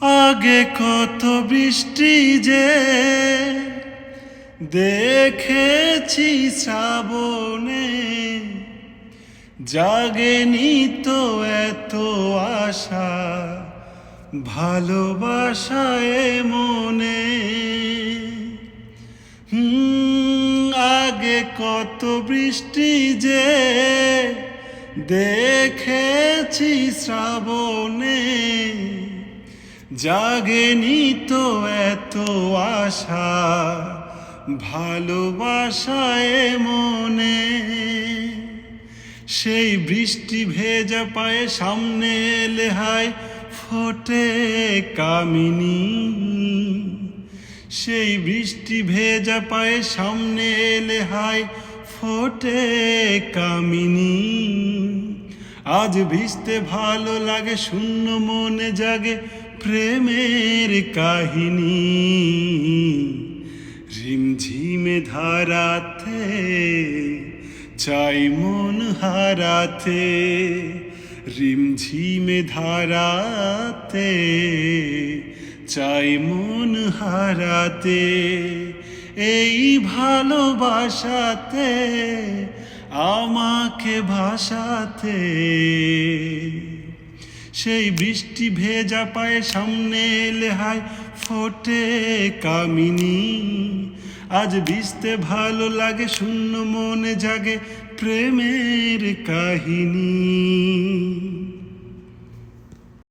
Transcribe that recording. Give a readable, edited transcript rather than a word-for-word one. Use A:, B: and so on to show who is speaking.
A: আগে কত বৃষ্টি যে দেখেছি শ্রাবণে, জাগেনি তো এত আশা ভালোবাসায় মনে। আগে কত বৃষ্টি যে দেখেছি শ্রাবণে, জাগেনি তো এত আশা ভালোবাসায় মনে। সেই বৃষ্টি ভেজা পায়ে সামনে এলে হায় ফোটে কামিনী। সেই বৃষ্টি ভেজা পায়ে সামনে এলে হায় ফোটে কামিনী। আজ ভিজতে ভালো লাগে, শূন্য মনে জাগে প্রেমের কাহিনী। রিমঝিমে ধারাতে চাই মন হারাতে, রিমঝিমে ধারাতে চাই মন হারাতে। এই ভালোবাসাতে আমাকে ভাসাতে। সেই বৃষ্টি ভেজা পায়ে সামনে এলে হায় ফোটে কামিনী। আজ ভিজতে ভালো লাগে, শূন্য মনে জাগে প্রেমের কাহিনী।